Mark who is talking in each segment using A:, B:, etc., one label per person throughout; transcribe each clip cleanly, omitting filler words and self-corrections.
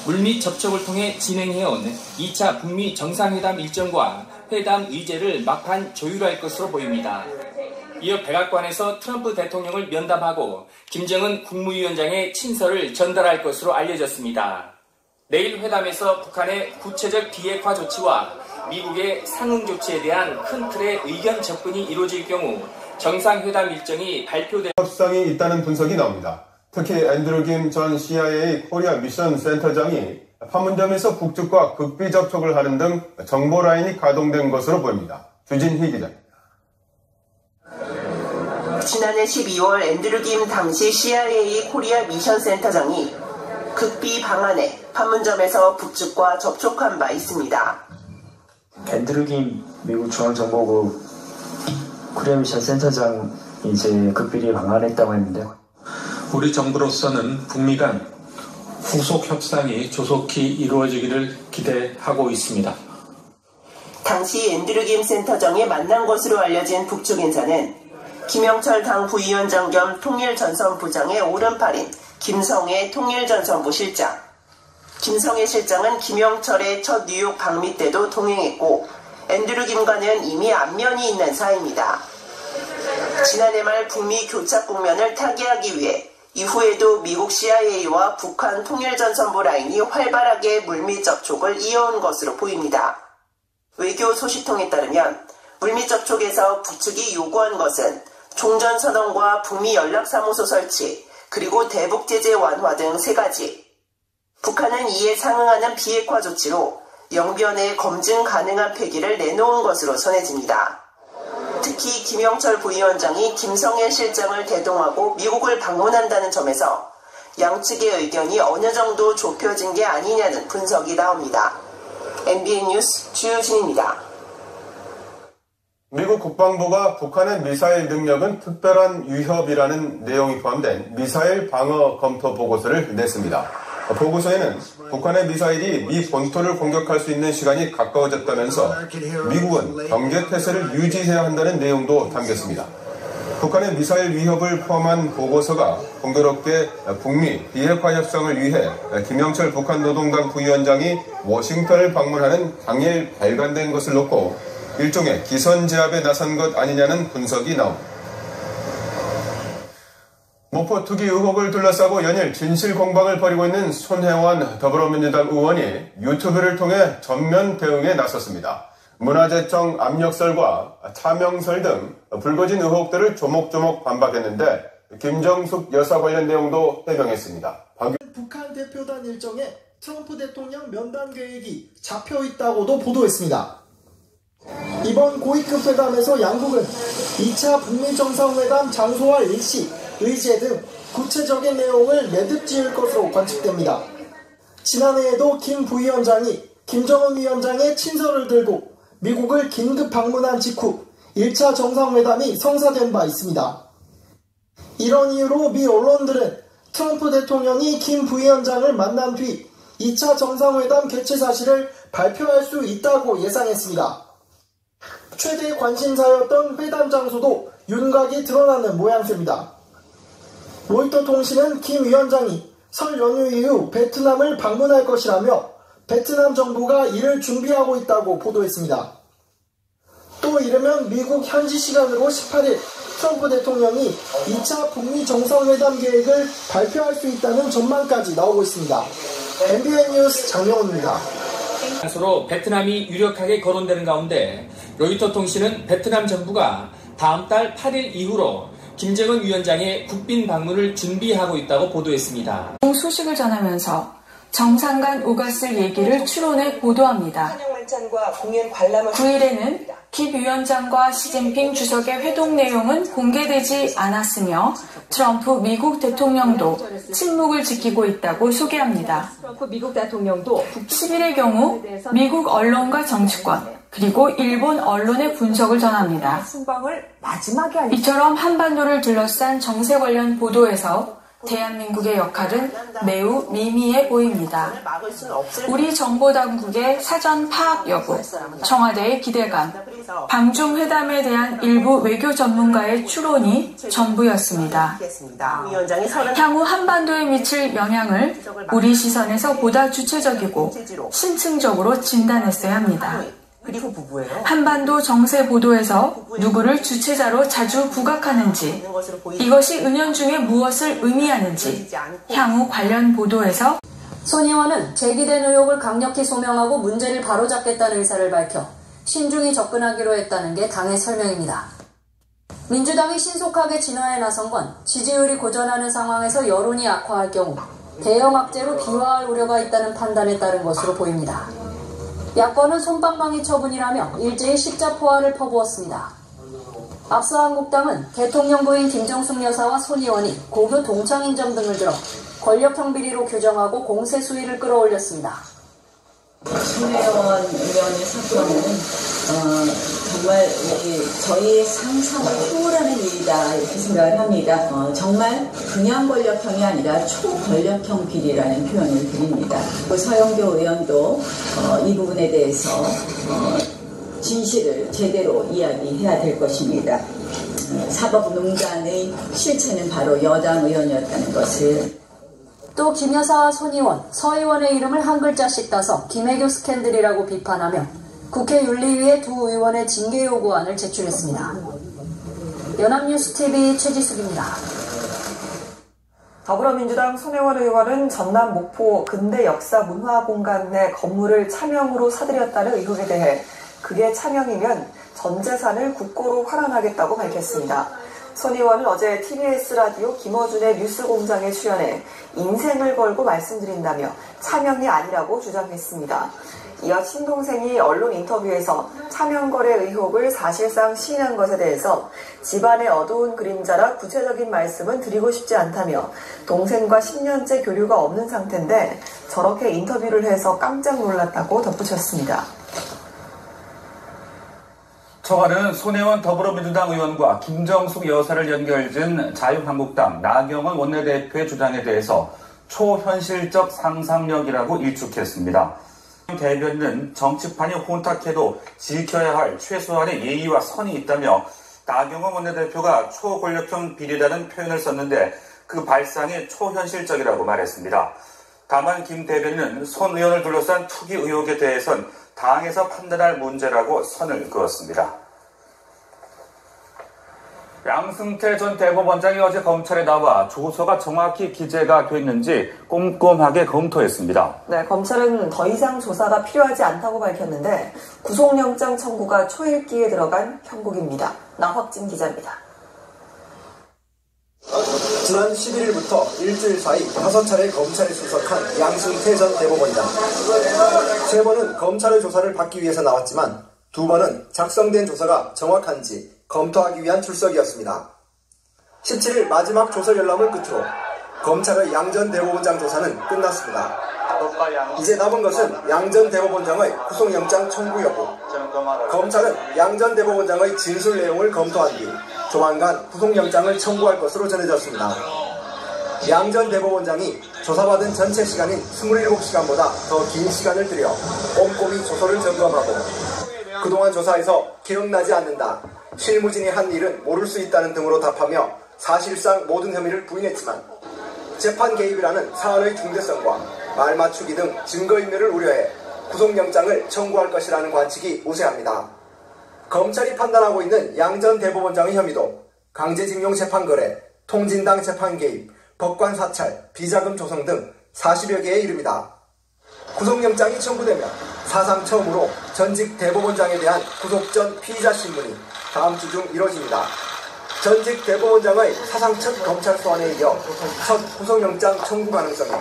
A: 물밑 접촉을 통해 진행해온 2차 북미 정상회담 일정과 회담 의제를 막판 조율할 것으로 보입니다. 이어 백악관에서 트럼프 대통령을 면담하고 김정은 국무위원장의 친서를 전달할 것으로 알려졌습니다. 내일 회담에서 북한의 구체적 비핵화 조치와 미국의 상응 조치에 대한 큰 틀의 의견 접근이 이루어질 경우 정상회담 일정이 발표될
B: 협상이 있다는 분석이 나옵니다. 특히 앤드류 김 전 CIA 코리아 미션 센터장이 판문점에서 북측과 극비 접촉을 하는 등 정보 라인이 가동된 것으로 보입니다. 주진희 기자입니다.
C: 지난해 12월 앤드류 김 당시 CIA 코리아 미션 센터장이 극비 방안에 판문점에서 북측과 접촉한 바 있습니다.
D: 앤드류 김 미국 중앙정보국 코리아 미션 센터장이 이제 극비리 방한했다고 했는데,
E: 우리 정부로서는 북미 간 후속 협상이 조속히 이루어지기를 기대하고 있습니다.
C: 당시 앤드류 김 센터장이 만난 것으로 알려진 북측 인사는 김영철 당 부위원장 겸 통일전선부장의 오른팔인 김성애 통일전선부 실장. 김성애 실장은 김영철의 첫 뉴욕 방미 때도 동행했고 앤드류 김과는 이미 안면이 있는 사이입니다. 지난해 말 북미 교착 국면을 타개하기 위해 이후에도 미국 CIA와 북한 통일전선부 라인이 활발하게 물밑 접촉을 이어온 것으로 보입니다. 외교 소식통에 따르면 물밑 접촉에서 북측이 요구한 것은 종전선언과 북미 연락사무소 설치, 그리고 대북 제재 완화 등 3가지. 북한은 이에 상응하는 비핵화 조치로 영변의 검증 가능한 폐기를 내놓은 것으로 전해집니다. 특히 김영철 부위원장이 김성애 실장을 대동하고 미국을 방문한다는 점에서 양측의 의견이 어느 정도 좁혀진 게 아니냐는 분석이 나옵니다. MBN 뉴스 주유진입니다.
B: 미국 국방부가 북한의 미사일 능력은 특별한 위협이라는 내용이 포함된 미사일 방어 검토 보고서를 냈습니다. 보고서에는 북한의 미사일이 미 본토를 공격할 수 있는 시간이 가까워졌다면서 미국은 경계태세를 유지해야 한다는 내용도 담겼습니다. 북한의 미사일 위협을 포함한 보고서가 공교롭게 북미 비핵화 협상을 위해 김영철 북한 노동당 부위원장이 워싱턴을 방문하는 당일 발간된 것을 놓고 일종의 기선제압에 나선 것 아니냐는 분석이 나옵니다. 모포 투기 의혹을 둘러싸고 연일 진실 공방을 벌이고 있는 손혜원 더불어민주당 의원이 유튜브를 통해 전면 대응에 나섰습니다. 문화재청 압력설과 차명설 등 불거진 의혹들을 조목조목 반박했는데 김정숙 여사 관련 내용도 해명했습니다.
F: 북한 대표단 일정에 트럼프 대통령 면담 계획이 잡혀있다고도 보도했습니다. 이번 고위급 회담에서 양국은 2차 북미 정상회담 장소와 일시, 의제 등 구체적인 내용을 매듭 지을 것으로 관측됩니다. 지난해에도 김 부위원장이 김정은 위원장의 친서를 들고 미국을 긴급 방문한 직후 1차 정상회담이 성사된 바 있습니다. 이런 이유로 미 언론들은 트럼프 대통령이 김 부위원장을 만난 뒤 2차 정상회담 개최 사실을 발표할 수 있다고 예상했습니다. 최대 관심사였던 회담 장소도 윤곽이 드러나는 모양새입니다. 로이터 통신은 김 위원장이 설 연휴 이후 베트남을 방문할 것이라며 베트남 정부가 이를 준비하고 있다고 보도했습니다. 또 이르면 미국 현지 시간으로 18일 트럼프 대통령이 2차 북미 정상회담 계획을 발표할 수 있다는 전망까지 나오고 있습니다. MBN 뉴스 장명훈입니다.
A: 장소로 베트남이 유력하게 거론되는 가운데 로이터 통신은 베트남 정부가 다음 달 8일 이후로 김정은 위원장의 국빈 방문을 준비하고 있다고 보도했습니다.
G: 소식을 전하면서 정상 간 오갔을 얘기를 추론해 보도합니다. 9일에는 김 위원장과 시진핑 주석의 회동 내용은 공개되지 않았으며 트럼프 미국 대통령도 침묵을 지키고 있다고 소개합니다. 10일의 경우 미국 언론과 정치권 그리고 일본 언론의 분석을 전합니다. 이처럼 한반도를 둘러싼 정세 관련 보도에서 대한민국의 역할은 매우 미미해 보입니다. 우리 정보당국의 사전 파악 여부, 청와대의 기대감, 방중 회담에 대한 일부 외교 전문가의 추론이 전부였습니다. 향후 한반도에 미칠 영향을 우리 시선에서 보다 주체적이고 심층적으로 진단했어야 합니다. 한반도 정세 보도에서 누구를 주체자로 자주 부각하는지, 이것이 은연중에 무엇을 의미하는지, 향후 관련 보도에서
H: 손 의원은 제기된 의혹을 강력히 소명하고 문제를 바로잡겠다는 의사를 밝혀 신중히 접근하기로 했다는 게 당의 설명입니다. 민주당이 신속하게 진화에 나선 건 지지율이 고전하는 상황에서 여론이 악화할 경우 대형 악재로 비화할 우려가 있다는 판단에 따른 것으로 보입니다. 야권은 솜방망이 처분이라며 일제히 십자포화를 퍼부었습니다. 앞서 한국당은 대통령 부인 김정숙 여사와 손 의원이 고교 동창 인정 등을 들어 권력형 비리로 규정하고 공세 수위를 끌어올렸습니다.
I: 손혜원 의원의 사건은 정말 저희의 상상을 초월하는 일이다 이렇게 생각을 합니다. 정말 그냥 권력형이 아니라 초권력형 비리라는 표현을 드립니다. 서영교 의원도 이 부분에 대해서 진실을 제대로 이야기해야 될 것입니다. 사법농단의 실체는 바로 여당 의원이었다는 것을.
H: 또 김 여사와 손 의원, 서 의원의 이름을 한 글자씩 따서 김혜교 스캔들이라고 비판하며 국회 윤리위에 두 의원의 징계 요구안을 제출했습니다. 연합뉴스TV 최지숙입니다.
J: 더불어민주당 손혜원 의원은 전남 목포 근대역사문화공간 내 건물을 차명으로 사들였다는 의혹에 대해 그게 차명이면 전 재산을 국고로 환원하겠다고 밝혔습니다. 손 의원은 어제 TBS 라디오 김어준의 뉴스공장에 출연해 인생을 걸고 말씀드린다며 차명이 아니라고 주장했습니다. 이어 친동생이 언론 인터뷰에서 차명 거래 의혹을 사실상 시인한 것에 대해서 집안의 어두운 그림자라 구체적인 말씀은 드리고 싶지 않다며 동생과 10년째 교류가 없는 상태인데 저렇게 인터뷰를 해서 깜짝 놀랐다고 덧붙였습니다.
K: 청와대는 손혜원 더불어민주당 의원과 김정숙 여사를 연결진 자유한국당 나경원 원내대표의 주장에 대해서 초현실적 상상력이라고 일축했습니다. 대변인은 정치판이 혼탁해도 지켜야 할 최소한의 예의와 선이 있다며 나경원 원내대표가 초권력형 비리라는 표현을 썼는데 그 발상이 초현실적이라고 말했습니다. 다만 김 대변인은 손 의원을 둘러싼 투기 의혹에 대해선 당에서 판단할 문제라고 선을 그었습니다. 양승태 전 대법원장이 어제 검찰에 나와 조서가 정확히 기재가 됐는지 꼼꼼하게 검토했습니다.
J: 네, 검찰은 더 이상 조사가 필요하지 않다고 밝혔는데 구속영장 청구가 초읽기에 들어간 형국입니다. 나확진 기자입니다.
L: 지난 11일부터 일주일 사이 5차례 검찰에 출석한 양승태 전 대법원장. 3번은 검찰의 조사를 받기 위해서 나왔지만 2번은 작성된 조사가 정확한지 검토하기 위한 출석이었습니다. 17일 마지막 조서 열람을 끝으로 검찰의 양 전 대법원장 조사는 끝났습니다. 이제 남은 것은 양 전 대법원장의 구속영장 청구 여부. 검찰은 양 전 대법원장의 진술 내용을 검토한 뒤 조만간 구속영장을 청구할 것으로 전해졌습니다. 양 전 대법원장이 조사받은 전체 시간인 27시간보다 더 긴 시간을 들여 꼼꼼히 조서를 점검하고 그동안 조사에서 기억나지 않는다, 실무진이 한 일은 모를 수 있다는 등으로 답하며 사실상 모든 혐의를 부인했지만 재판 개입이라는 사안의 중대성과 말 맞추기 등 증거인멸을 우려해 구속영장을 청구할 것이라는 관측이 우세합니다. 검찰이 판단하고 있는 양 전 대법원장의 혐의도 강제징용 재판거래, 통진당 재판 개입, 법관 사찰, 비자금 조성 등 40여 개에 이릅니다. 구속영장이 청구되면 사상 처음으로 전직 대법원장에 대한 구속 전 피의자 신문이 다음 주 중 이뤄집니다. 전직 대법원장의 사상 첫 검찰 소환에 이어 첫 구속영장 청구 가능성이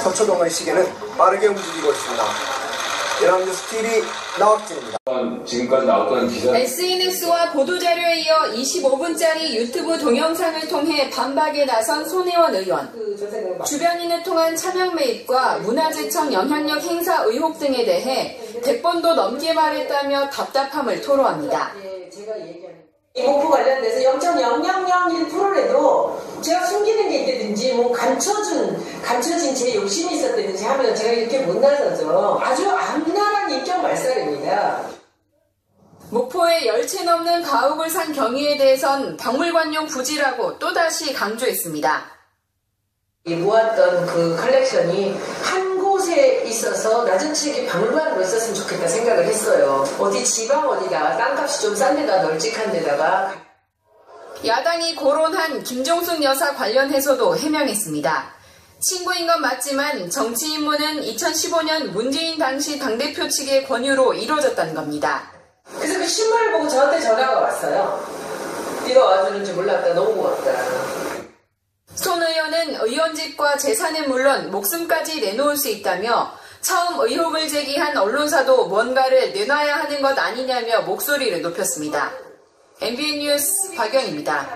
L: 서초동의 시계는 빠르게 움직이고 있습니다. 연합뉴스TV 나확진입니다.
M: 지금까지 나왔던 기사
N: SNS와 보도자료에 이어 25분짜리 유튜브 동영상을 통해 반박에 나선 손혜원 의원. 주변인을 통한 차명 매입과 문화재청 영향력 행사 의혹 등에 대해 100번도 넘게 말했다며 답답함을 토로합니다.
O: 이 목표 관련돼서 0.0001%라도 제가 숨기는 게 있다든지 뭐 감춰진 제 욕심이 있었다든지 하면 제가 이렇게 못 나서죠. 아주 악랄한 인격 말살입니다.
N: 목포에 열채 넘는 가옥을 산 경위에 대해선 박물관용 부지라고 또다시 강조했습니다.
O: 모았던 그 컬렉션이 한 곳에 있어서 나전치기 박물관으로 있었으면 좋겠다 생각을 했어요. 어디 지방 어디다가 땅값이 좀 싼 데다 널찍한 데다가.
N: 야당이 거론한 김정숙 여사 관련 해소도 해명했습니다. 친구인 건 맞지만 정치 임무는 2015년 문재인 당시 당대표 측의 권유로 이루어졌다는 겁니다.
O: 그래서 그 신문을 보고 저한테 전화가 왔어요. 네가 와주는 줄 몰랐다. 너무 고맙다.
N: 손 의원은 의원직과 재산은 물론 목숨까지 내놓을 수 있다며 처음 의혹을 제기한 언론사도 뭔가를 내놔야 하는 것 아니냐며 목소리를 높였습니다. MBN 뉴스 박영입니다.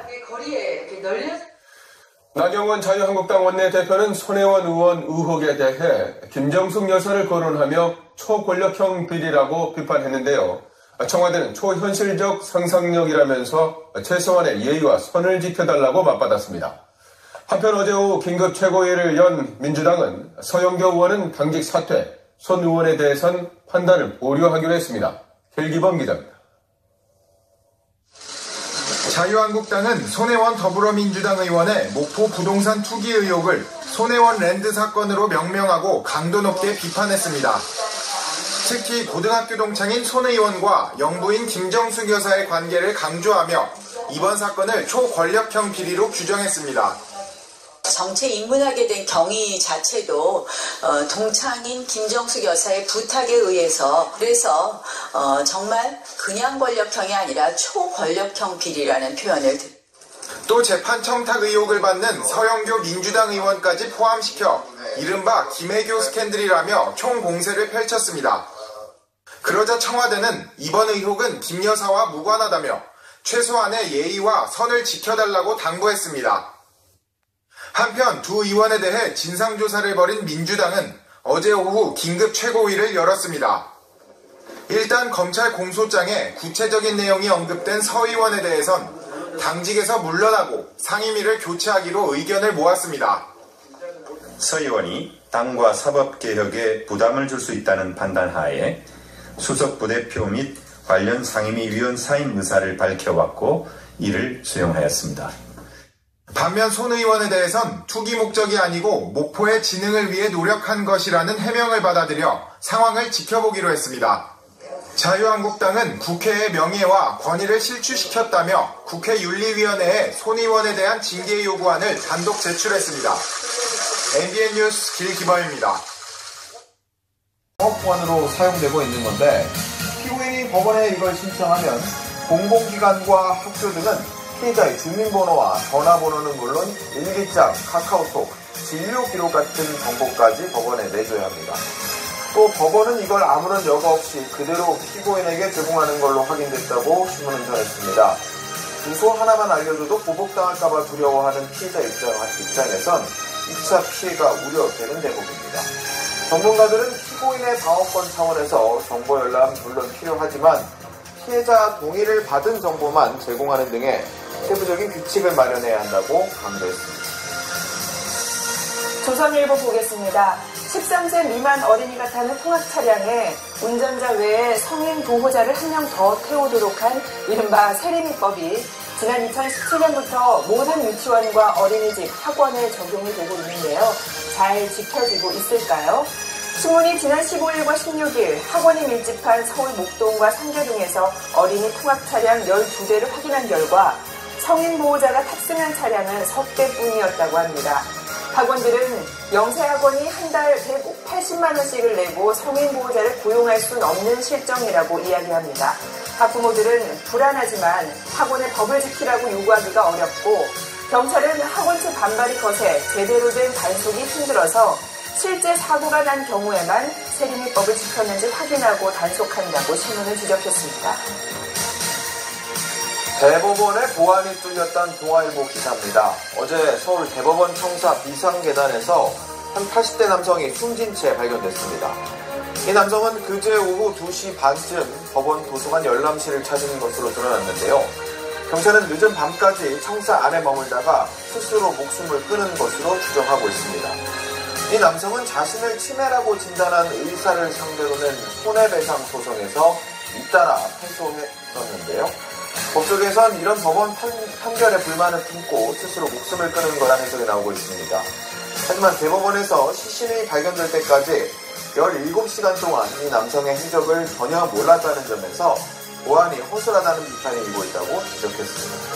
B: 나경원 자유한국당 원내대표는 손혜원 의원 의혹에 대해 김정숙 여사를 거론하며 초권력형 비리라고 비판했는데요. 청와대는 초현실적 상상력이라면서 최소한의 예의와 선을 지켜달라고 맞받았습니다. 한편 어제 오후 긴급 최고위를 연 민주당은 서영교 의원은 당직 사퇴, 손 의원에 대해선 판단을 보류하기로 했습니다. 길기범 기자입니다.
P: 자유한국당은 손혜원 더불어민주당 의원의 목포 부동산 투기 의혹을 손혜원 랜드 사건으로 명명하고 강도 높게 비판했습니다. 특히 고등학교 동창인 손 의원과 영부인 김정숙 여사의 관계를 강조하며 이번 사건을 초권력형 비리로 규정했습니다.
Q: 정체 입문하게 된 경위 자체도 동창인 김정숙 여사의 부탁에 의해서 그래서 정말 그냥 권력형이 아니라 초권력형 비리라는 표현을
P: 또 재판 청탁 의혹을 받는 서영교 민주당 의원까지 포함시켜 이른바 김혜교 스캔들이라며 총공세를 펼쳤습니다. 그러자 청와대는 이번 의혹은 김 여사와 무관하다며 최소한의 예의와 선을 지켜달라고 당부했습니다. 한편 두 의원에 대해 진상조사를 벌인 민주당은 어제 오후 긴급 최고위를 열었습니다. 일단 검찰 공소장에 구체적인 내용이 언급된 서 의원에 대해선 당직에서 물러나고 상임위를 교체하기로 의견을 모았습니다.
R: 서 의원이 당과 사법개혁에 부담을 줄 수 있다는 판단하에 수석 부대표 및 관련 상임위 위원 사임 의사를 밝혀왔고 이를 수용하였습니다.
P: 반면 손 의원에 대해선 투기 목적이 아니고 목포의 진흥을 위해 노력한 것이라는 해명을 받아들여 상황을 지켜보기로 했습니다. 자유한국당은 국회의 명예와 권위를 실추시켰다며 국회윤리위원회에 손 의원에 대한 징계 요구안을 단독 제출했습니다. MBN 뉴스 길기범입니다.
S: 사법보안으로 사용되고 있는 건데 피고인이 법원에 이걸 신청하면 공공기관과 학교 등은 피해자의 주민번호와 전화번호는 물론 일기장, 카카오톡, 진료기록 같은 정보까지 법원에 내줘야 합니다. 또 법원은 이걸 아무런 여과 없이 그대로 피고인에게 제공하는 걸로 확인됐다고 신문은 전했습니다. 주소 하나만 알려줘도 보복당할까봐 두려워하는 피해자 입장에선 2차 피해가 우려되는 대목입니다. 전문가들은 피고인의 방어권 차원에서 정보 열람 물론 필요하지만 피해자 동의를 받은 정보만 제공하는 등의 세부적인 규칙을 마련해야 한다고 강조했습니다.
J: 조선일보 보겠습니다. 13세 미만 어린이가 타는 통학 차량에 운전자 외에 성인 보호자를 한 명 더 태우도록 한 이른바 세리미법이 지난 2017년부터 모든 유치원과 어린이집, 학원에 적용이 되고 있는데요. 잘 지켜지고 있을까요? 신문이 지난 15일과 16일 학원이 밀집한 서울 목동과 상계 등에서 어린이 통학 차량 12대를 확인한 결과 성인 보호자가 탑승한 차량은 3대뿐이었다고 합니다. 학원들은 영세학원이 한 달 180만 원씩을 내고 성인 보호자를 고용할 수는 없는 실정이라고 이야기합니다. 학부모들은 불안하지만 학원의 법을 지키라고 요구하기가 어렵고 경찰은 학원 측 반발이 거세 제대로 된 단속이 힘들어서 실제 사고가 난 경우에만 세리미법을 지켰는지 확인하고 단속한다고 신문을 지적했습니다.
S: 대법원의 보안이 뚫렸다는 동아일보 기사입니다. 어제 서울 대법원 청사 비상계단에서 한 80대 남성이 숨진 채 발견됐습니다. 이 남성은 그제 오후 2시 반쯤 법원 도서관 열람실을 찾은 것으로 드러났는데요. 경찰은 늦은 밤까지 청사 안에 머물다가 스스로 목숨을 끊은 것으로 추정하고 있습니다. 이 남성은 자신을 치매라고 진단한 의사를 상대로 낸 손해배상 소송에서 잇따라 패소했었는데요. 법조계에선 이런 법원 판결에 불만을 품고 스스로 목숨을 끊은 거란 해석이 나오고 있습니다. 하지만 대법원에서 시신이 발견될 때까지 17시간 동안 이 남성의 행적을 전혀 몰랐다는 점에서 보안이 허술하다는 비판이 일고 있다고 지적했습니다.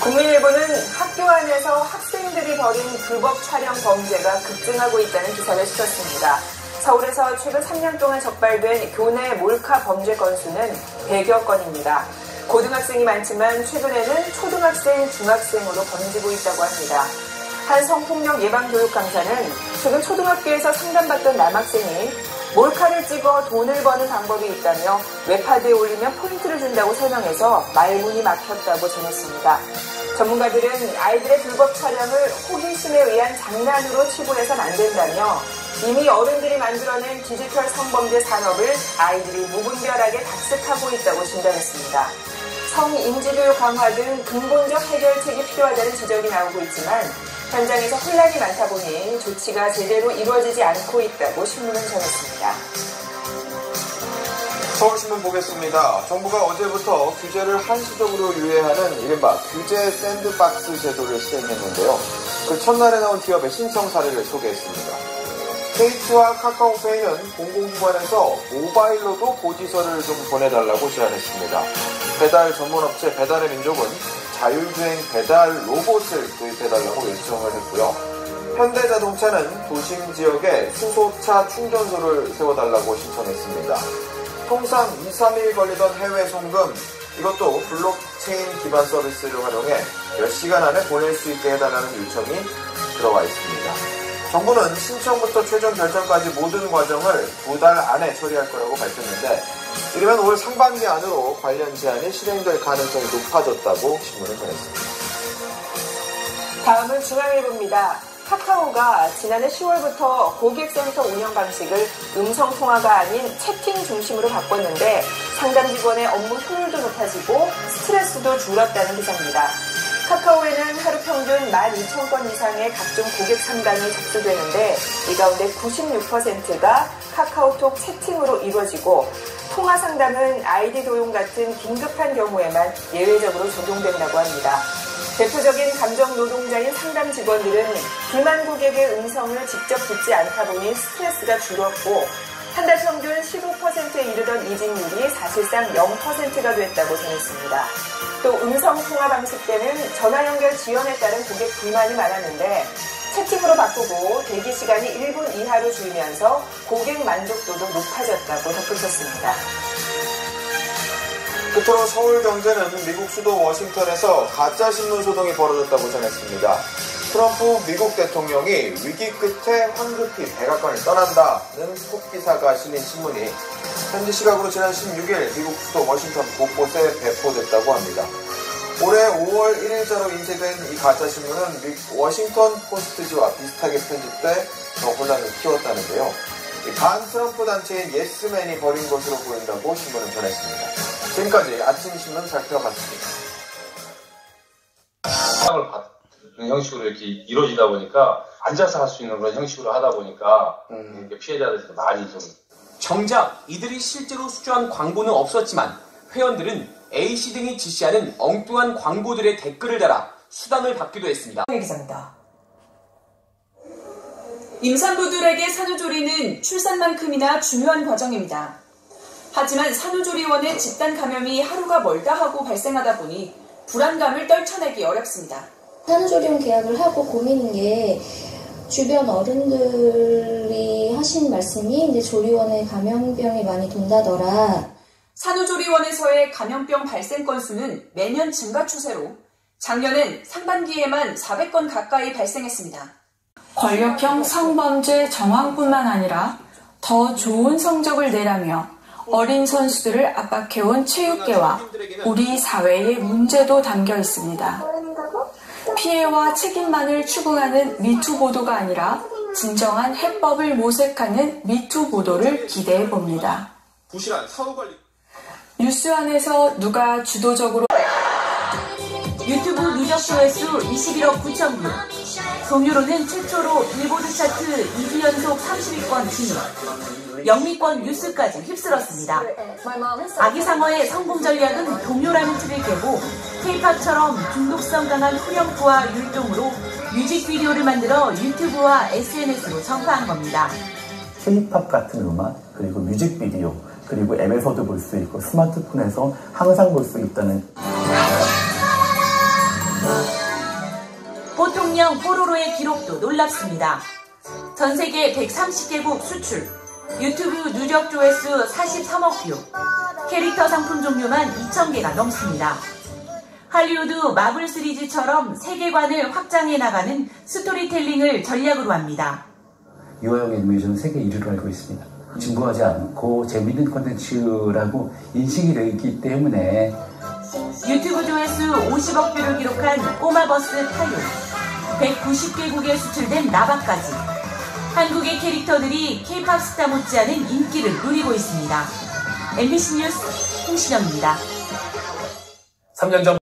J: 국민일보는 학교 안에서 학생들이 벌인 불법 촬영 범죄가 급증하고 있다는 기사를 실었습니다. 서울에서 최근 3년 동안 적발된 교내 몰카 범죄 건수는 100여 건입니다. 고등학생이 많지만 최근에는 초등학생, 중학생으로 번지고 있다고 합니다. 한 성폭력 예방교육 강사는 최근 초등학교에서 상담받던 남학생이 몰카를 찍어 돈을 버는 방법이 있다며 웹하드에 올리면 포인트를 준다고 설명해서 말문이 막혔다고 전했습니다. 전문가들은 아이들의 불법 촬영을 호기심에 의한 장난으로 치부해서는 안 된다며 이미 어른들이 만들어낸 디지털 성범죄 산업을 아이들이 무분별하게 답습하고 있다고 진단했습니다. 성인지교육 강화 등 근본적 해결책이 필요하다는 지적이 나오고 있지만 현장에서 혼란이 많다 보니 조치가 제대로 이루어지지 않고 있다고 신문은 전했습니다.
S: 서울신문 보겠습니다. 정부가 어제부터 규제를 한시적으로 유예하는 이른바 규제 샌드박스 제도를 시행했는데요. 그 첫날에 나온 기업의 신청 사례를 소개했습니다. KT와 카카오페이는 공공기관에서 모바일로도 고지서를 좀 보내달라고 제안했습니다. 배달 전문업체 배달의 민족은 자율주행 배달 로봇을 도입해달라고 요청을 했고요. 현대자동차는 도심 지역에 수소차 충전소를 세워달라고 신청했습니다. 통상 2-3일 걸리던 해외 송금, 이것도 블록체인 기반 서비스를 활용해 몇 시간 안에 보낼 수 있게 해달라는 요청이 들어와 있습니다. 정부는 신청부터 최종 결정까지 모든 과정을 2달 안에 처리할 거라고 밝혔는데 이르면 올 상반기 안으로 관련 제안이 실행될 가능성이 높아졌다고 신문을 전했습니다.
J: 다음은 중앙일보입니다. 카카오가 지난해 10월부터 고객센터 운영 방식을 음성통화가 아닌 채팅 중심으로 바꿨는데 상담 직원의 업무 효율도 높아지고 스트레스도 줄었다는 기사입니다. 카카오에는 하루 평균 12,000건 이상의 각종 고객 상담이 접수되는데 이 가운데 96%가 카카오톡 채팅으로 이루어지고 통화 상담은 아이디 도용 같은 긴급한 경우에만 예외적으로 적용된다고 합니다. 대표적인 감정 노동자인 상담 직원들은 불만 고객의 음성을 직접 듣지 않다 보니 스트레스가 줄었고 한 달 평균 15%에 이르던 이직률이 사실상 0%가 됐다고 전했습니다. 또 음성통화 방식 때는 전화 연결 지연에 따른 고객 불만이 많았는데 채팅으로 바꾸고 대기 시간이 1분 이하로 줄이면서 고객 만족도도 높아졌다고 덧붙였습니다.
S: 끝으로 서울경제는 미국 수도 워싱턴에서 가짜신문 소동이 벌어졌다고 전했습니다. 트럼프 미국 대통령이 위기 끝에 황급히 백악관을 떠난다는 속기사가 실린 신문이 현지 시각으로 지난 16일 미국 수도 워싱턴 곳곳에 배포됐다고 합니다. 올해 5월 1일자로 인쇄된 이 가짜신문은 워싱턴 포스트지와 비슷하게 편집돼 더 혼란을 키웠다는데요. 반 트럼프 단체인 예스맨이 벌인 것으로 보인다고 신문은 전했습니다. 지금까지 아침신문 살펴봤습니다.
M: 상을 받는 형식으로 이렇게 이루어지다 보니까 앉아서 할 수 있는 그런 형식으로 하다 보니까 피해자들이 많이 좀
A: 정작 이들이 실제로 수주한 광고는 없었지만 회원들은 A씨 등이 지시하는 엉뚱한 광고들의 댓글을 달아 수당을 받기도 했습니다.
J: 기자입니다.
G: 임산부들에게 산후조리는 출산만큼이나 중요한 과정입니다. 하지만 산후조리원의 집단 감염이 하루가 멀다 하고 발생하다 보니 불안감을 떨쳐내기 어렵습니다.
T: 산후조리원 계약을 하고 고민인 게 주변 어른들이 하신 말씀이 이제 조리원에 감염병이 많이 돈다더라.
G: 산후조리원에서의 감염병 발생 건수는 매년 증가 추세로 작년엔 상반기에만 400건 가까이 발생했습니다. 권력형 성범죄 정황뿐만 아니라 더 좋은 성적을 내라며 어린 선수들을 압박해온 체육계와 우리 사회의 문제도 담겨 있습니다. 피해와 책임만을 추궁하는 미투 보도가 아니라 진정한 해법을 모색하는 미투 보도를 기대해 봅니다.
A: 부실한 사후관리
G: 뉴스 안에서 누가 주도적으로
U: 유튜브 누적 조회수 21억 9천 뷰. 송유로는 최초로 빌보드 차트 2주 연속 30위권 진입. 영미권 뉴스까지 휩쓸었습니다. 아기상어의 성공 전략은 동요라는 틀을 깨고 K-팝처럼 중독성 강한 후렴구와 율동으로 뮤직비디오를 만들어 유튜브와 SNS로 전파한 겁니다.
V: K-팝 같은 음악, 그리고 뮤직비디오, 그리고 앱에서도 볼 수 있고 스마트폰에서 항상 볼 수 있다는
U: 보통령 뽀로로의 기록도 놀랍습니다. 전 세계 130개국 수출, 유튜브 누적 조회수 43억 뷰, 캐릭터 상품 종류만 2,000개가 넘습니다. 할리우드 마블 시리즈처럼 세계관을 확장해 나가는 스토리텔링을 전략으로 합니다.
W: 유아용 애니메이션은 세계 1위로 알고 있습니다. 진부하지 않고 재미있는 콘텐츠라고 인식이 되어 있기 때문에
U: 유튜브 조회수 50억 뷰를 기록한 꼬마버스 타요, 190개국에 수출된 나바까지 한국의 캐릭터들이 K-팝 스타 못지않은 인기를 누리고 있습니다. MBC 뉴스 홍신영입니다.
A: 3년 전